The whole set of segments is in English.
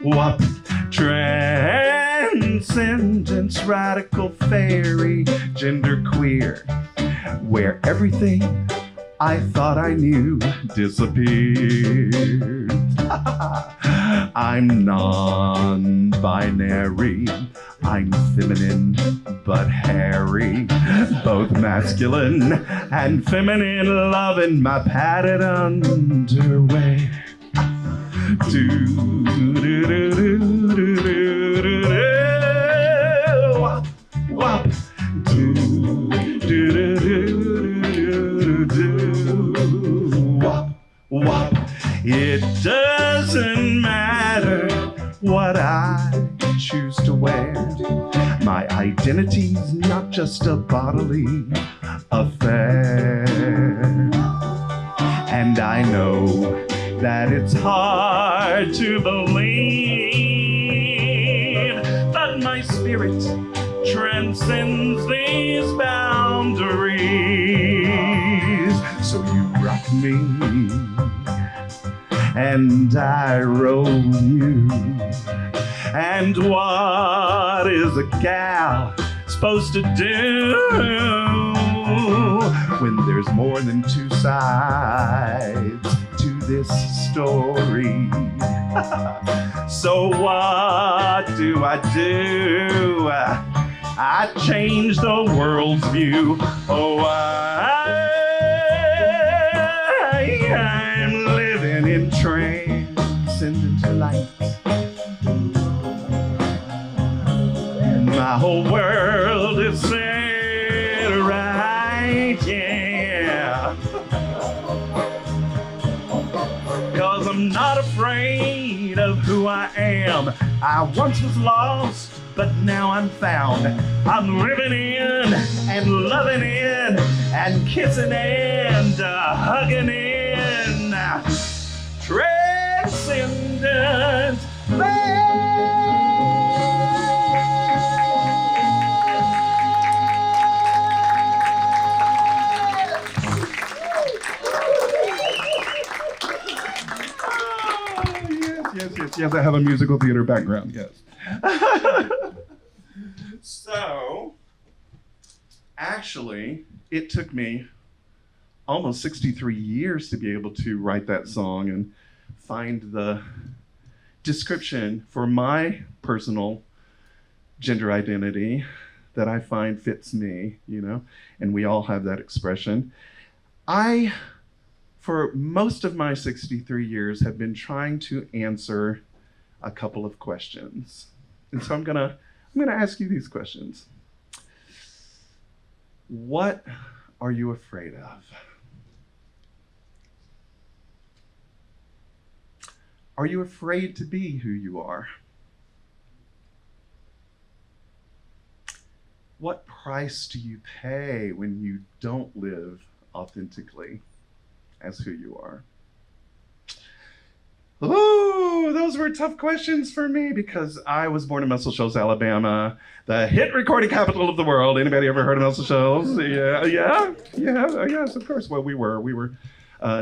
Wop, transcendence, radical fairy, genderqueer, where everything I thought I knew disappeared. I'm non-binary, I'm feminine but hairy, both masculine and feminine, loving my padded underwear. Do do do do do do do wop wop do do do do do wop wop. It doesn't matter what I choose to wear. My identity's not just a bodily affair, and I know that it's hard to believe that my spirit transcends these boundaries. So you rock me and I roll you. And what is a gal supposed to do when there's more than two sides to this story? So what do? I change the world's view. Oh, I'm living in transcendent light. My whole world is set right, yeah. 'Cause I'm not afraid of who I am. I once was lost, but now I'm found. I'm living in and loving in and kissing and hugging in. Transcendent. Yes, I have a musical theater background, yes. So, actually, it took me almost 63 years to be able to write that song and find the description for my personal gender identity that I find fits me, you know, and we all have that expression. For most of my 63 years, have been trying to answer a couple of questions. And so I'm gonna ask you these questions. What are you afraid of? Are you afraid to be who you are? What price do you pay when you don't live authentically as who you are? Oh, those were tough questions for me because I was born in Muscle Shoals, Alabama, the hit recording capital of the world. Anybody ever heard of Muscle Shoals? Yes, of course. Well, we were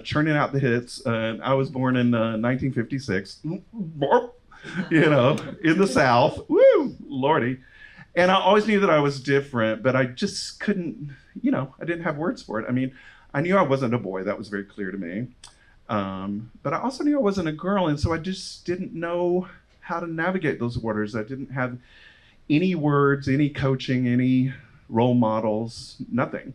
churning out the hits. I was born in 1956, you know, in the South. Woo, Lordy. And I always knew that I was different, but I just couldn't, you know, I didn't have words for it. I mean, I knew I wasn't a boy. That was very clear to me. But I also knew I wasn't a girl, and so I just didn't know how to navigate those waters. I didn't have any words, any coaching, any role models, nothing.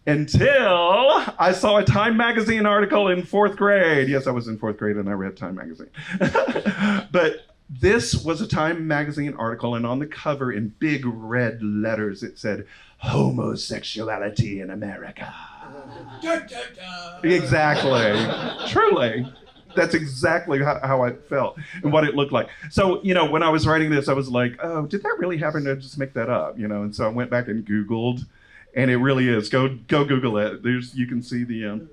Until I saw a Time magazine article in 4th grade. Yes, I was in 4th grade and I read Time magazine. But this was a Time magazine article, and on the cover in big red letters it said, "Homosexuality in America." Exactly. Truly. That's exactly how I felt and what it looked like. So, you know, when I was writing this, I was like, oh, did that really happen? Or just make that up? You know, and so I went back and Googled, And it really is. Go Google it. You can see the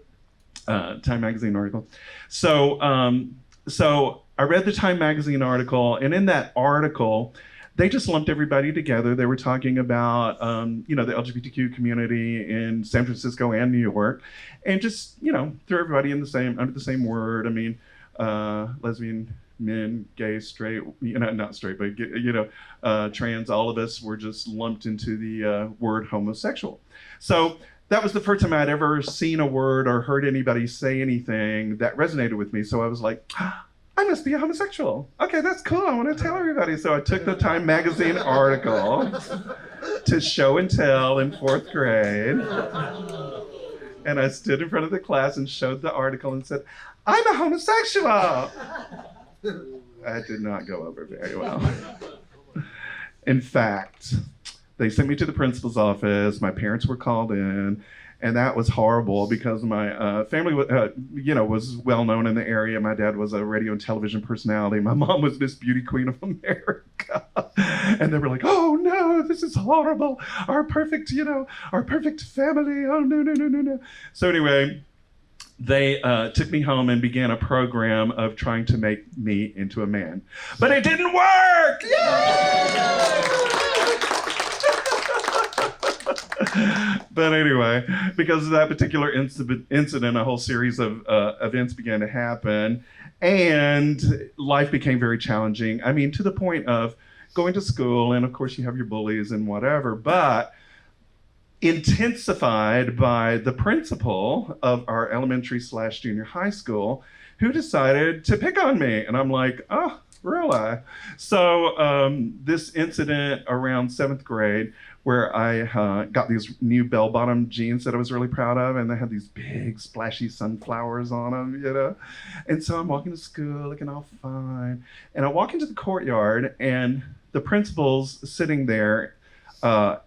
Time Magazine article. So I read the Time Magazine article, and in that article, they just lumped everybody together. They were talking about, the LGBTQ community in San Francisco and New York, and just, threw everybody under the same word. I mean, lesbian, men, gay, straight, not straight, but, trans, all of us were just lumped into the word homosexual. So that was the first time I'd ever seen a word or heard anybody say anything that resonated with me. So I was like, I must be a homosexual. Okay, that's cool. I want to tell everybody. So I took the Time Magazine article to show and tell in 4th grade. And I stood in front of the class and showed the article and said, I'm a homosexual. That did not go over very well. In fact, they sent me to the principal's office. My parents were called in. And that was horrible because my family, was well known in the area. My dad was a radio and television personality. My mom was Miss Beauty Queen of America. And they were like, oh no, this is horrible. Our perfect family. Oh no. So anyway, they took me home and began a program of trying to make me into a man. But it didn't work! Yay! But anyway, because of that particular incident, a whole series of events began to happen, and life became very challenging. I mean, to the point of going to school, and of course you have your bullies and whatever, but intensified by the principal of our elementary/junior high school, who decided to pick on me. And I'm like, oh, really? So this incident around 7th grade, where I got these new bell-bottom jeans that I was really proud of, and they had these big splashy sunflowers on them, And so I'm walking to school looking all fine, and I walk into the courtyard, and the principal's sitting there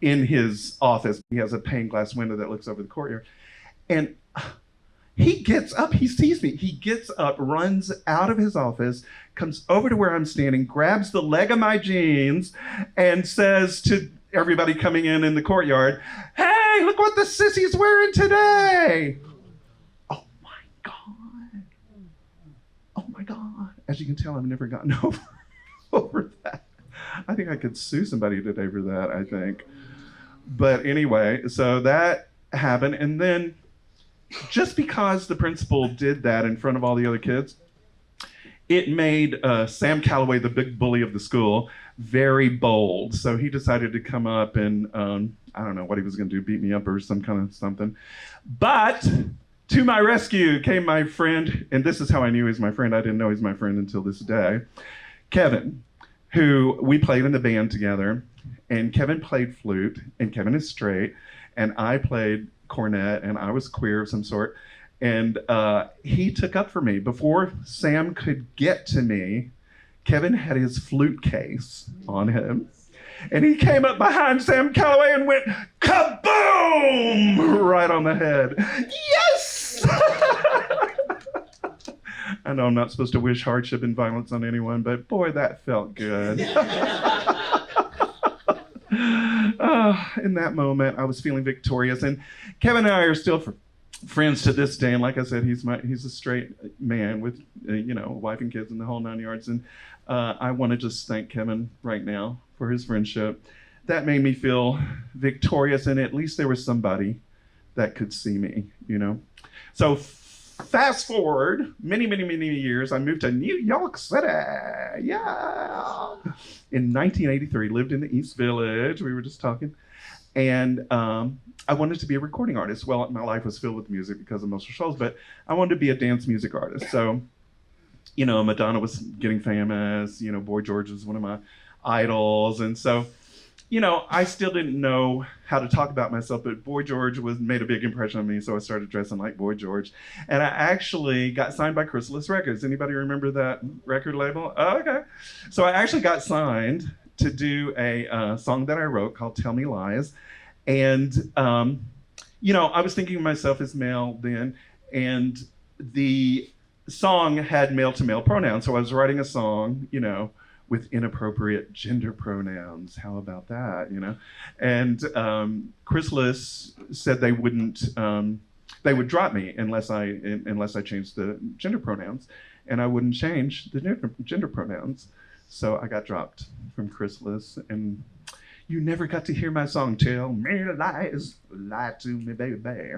in his office. He has a pane glass window that looks over the courtyard, and he gets up, he sees me, he gets up, runs out of his office, comes over to where I'm standing, grabs the leg of my jeans, and says to everybody coming in the courtyard, hey, look what the sissy's wearing today. Oh my God. Oh my God. As you can tell, I've never gotten over that. I think I could sue somebody today for that, I think. But anyway, so that happened. And then just because the principal did that in front of all the other kids, it made Sam Calloway, the big bully of the school, very bold. So he decided to come up and, I don't know what he was going to do, beat me up or some kind of something. But to my rescue came my friend, and this is how I knew he was my friend. I didn't know he was my friend until this day. Kevin, who we played in the band together. And Kevin played flute, and Kevin is straight, and I played cornet, and I was queer of some sort. And he took up for me. Before Sam could get to me, Kevin had his flute case on him. And he came up behind Sam Calloway and went, kaboom! Right on the head. Yes! I know I'm not supposed to wish hardship and violence on anyone, but boy, that felt good. In that moment, I was feeling victorious. And Kevin and I are still friends to this day, and like I said, he's a straight man with a wife and kids and the whole 9 yards. And I want to just thank Kevin right now for his friendship. That made me feel victorious, and at least there was somebody that could see me, So fast forward many years, I moved to New York City. Yeah. In 1983, lived in the East Village. We were just talking. And I wanted to be a recording artist. Well, my life was filled with music because of most shows, but I wanted to be a dance music artist. So, Madonna was getting famous. Boy George was one of my idols. And so, I still didn't know how to talk about myself, but Boy George made a big impression on me, so I started dressing like Boy George. And I actually got signed by Chrysalis Records. Anybody remember that record label? Oh, okay. So I actually got signed to do a song that I wrote called Tell Me Lies. And, I was thinking of myself as male then, and the song had male-to-male pronouns. So I was writing a song, with inappropriate gender pronouns. How about that, you know? And Chrysalis said they wouldn't, they would drop me unless I changed the gender pronouns, and I wouldn't change the gender pronouns. So I got dropped from Chrysalis, and you never got to hear my song, Tell Me Lies, Lie to Me, Baby.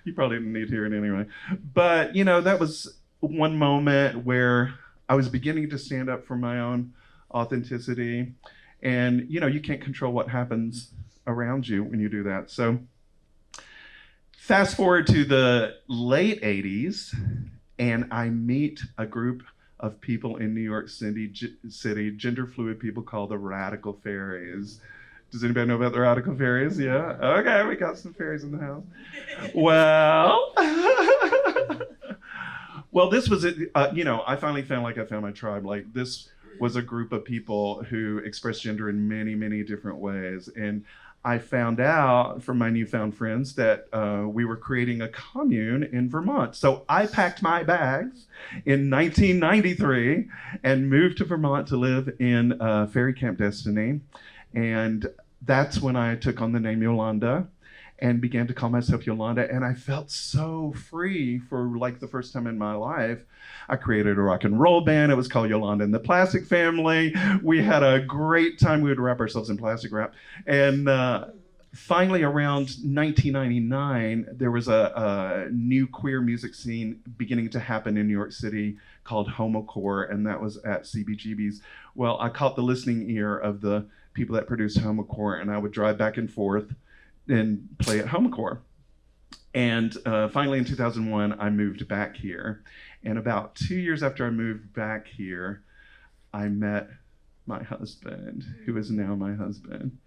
You probably didn't need to hear it anyway. But, you know, that was one moment where I was beginning to stand up for my own authenticity. And, you know, you can't control what happens around you when you do that. So fast forward to the late 80s, and I meet a group of people in New York City, gender fluid people called the Radical Fairies. Does anybody know about the Radical Fairies? Yeah? Okay, we got some fairies in the house. Well, well, this was it. You know, I finally found like I found my tribe. Like, this was a group of people who express gender in many, many different ways. And I found out from my newfound friends that we were creating a commune in Vermont. So I packed my bags in 1993 and moved to Vermont to live in Fairy Camp Destiny. And that's when I took on the name Yolanda and began to call myself Yolanda. And I felt so free for like the first time in my life. I created a rock and roll band. It was called Yolanda and the Plastic Family. We had a great time. We would wrap ourselves in plastic wrap. And finally, around 1999, there was a new queer music scene beginning to happen in New York City called homocore, and that was at CBGB's. Well, I caught the listening ear of the people that produced homocore, and I would drive back and forth and play at homocore. And finally, in 2001, I moved back here. And about 2 years after I moved back here, I met my husband, who is now my husband.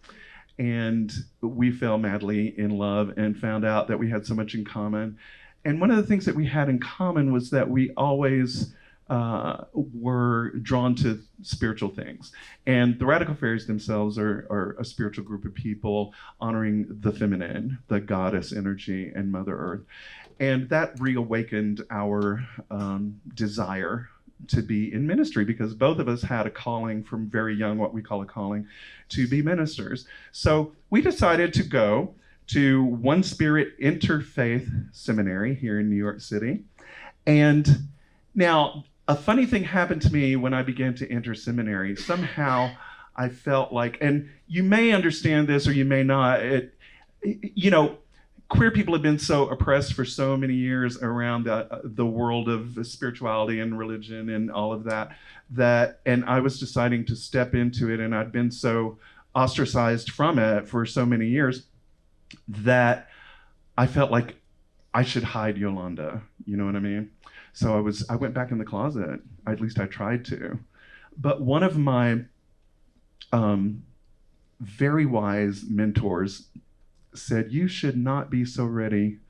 And we fell madly in love and found out that we had so much in common. And one of the things that we had in common was that we always were drawn to spiritual things. And the Radical Fairies themselves are a spiritual group of people honoring the feminine, the goddess energy, and Mother Earth. And that reawakened our desire to be in ministry, because both of us had a calling from very young, what we call a calling, to be ministers. So we decided to go to One Spirit Interfaith Seminary here in New York City. And now, a funny thing happened to me when I began to enter seminary. Somehow I felt like, and you may understand this or you may not, you know, queer people have been so oppressed for so many years around the world of spirituality and religion and all of that, and I was deciding to step into it, and I'd been so ostracized from it for so many years that I felt like I should hide Yolanda, you know what I mean? So I went back in the closet, at least I tried to. But one of my very wise mentors said, you should not be so ready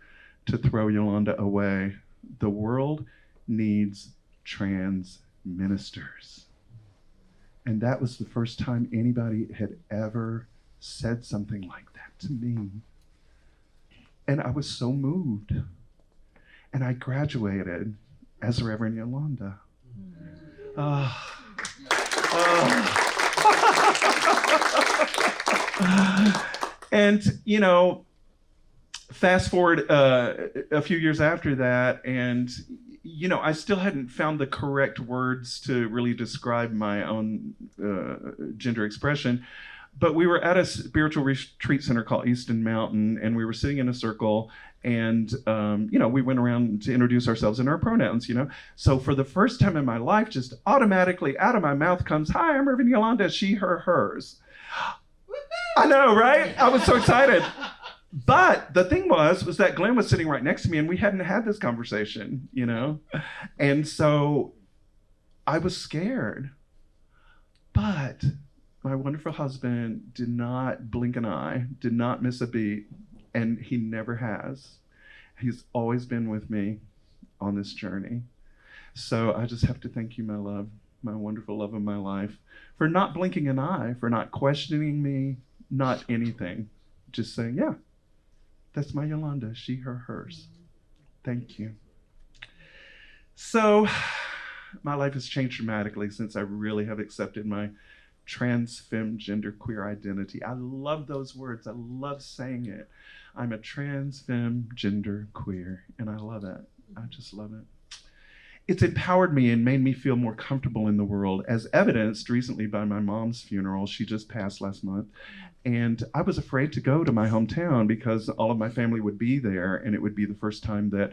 to throw Yolanda away. The world needs trans ministers. And that was the first time anybody had ever said something like that to me. And I was so moved. And I graduated as Reverend Yolanda. And, you know, fast forward a few years after that, and, you know, I still hadn't found the correct words to really describe my own gender expression. But we were at a spiritual retreat center called Easton Mountain, and we were sitting in a circle, and, you know, we went around to introduce ourselves and our pronouns, you know. So for the first time in my life, just automatically out of my mouth comes, hi, I'm Reverend Yolanda, she, her, hers. I know, right? I was so excited. But the thing was that Glenn was sitting right next to me, and we hadn't had this conversation, you know? And so I was scared. But my wonderful husband did not blink an eye, did not miss a beat, and he never has. He's always been with me on this journey. So I just have to thank you, my love, my wonderful love of my life, for not blinking an eye, for not questioning me, not anything. Just saying, yeah, that's my Yolanda, she, her, hers. Thank you. So my life has changed dramatically since I really have accepted my trans, femme, gender, queer identity. I love those words. I love saying it. I'm a trans, femme, gender, queer, and I love it. I just love it. It's empowered me and made me feel more comfortable in the world, as evidenced recently by my mom's funeral. She just passed last month. And I was afraid to go to my hometown because all of my family would be there, and it would be the first time that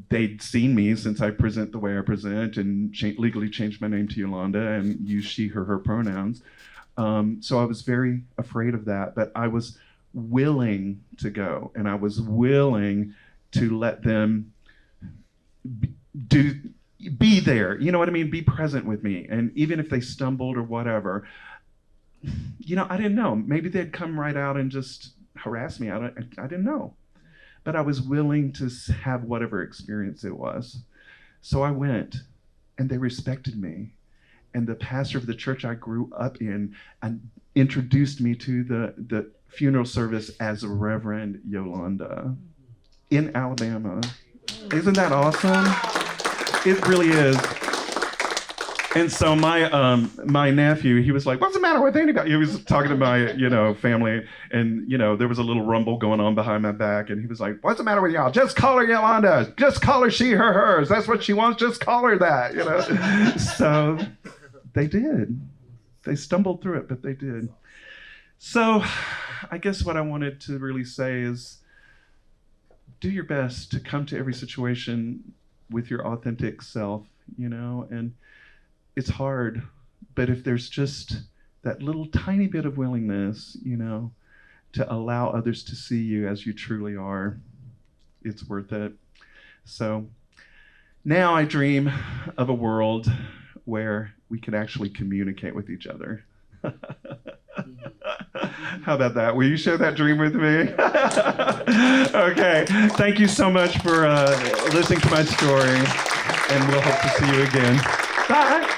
they'd seen me since I present the way I present and legally changed my name to Yolanda and use she, her pronouns. So I was very afraid of that, but I was willing to go, and I was willing to let them be there, you know what I mean? Be present with me. And even if they stumbled or whatever, you know, I didn't know. Maybe they'd come right out and just harass me. I didn't know. But I was willing to have whatever experience it was. So I went, and they respected me. And the pastor of the church I grew up in and introduced me to the funeral service as Reverend Yolanda in Alabama. Isn't that awesome? It really is. And so my nephew, he was like, "What's the matter with anybody?" He was talking to my, family, and, there was a little rumble going on behind my back, and he was like, "What's the matter with y'all? Just call her Yolanda. Just call her she, her, hers. That's what she wants. Just call her that, So they did. They stumbled through it, but they did. So I guess what I wanted to really say is, do your best to come to every situation with your authentic self, and it's hard, but if there's just that little tiny bit of willingness, to allow others to see you as you truly are, it's worth it. So now I dream of a world where we can actually communicate with each other. How about that? Will you share that dream with me? Okay. Thank you so much for listening to my story, and we'll hope to see you again. Bye.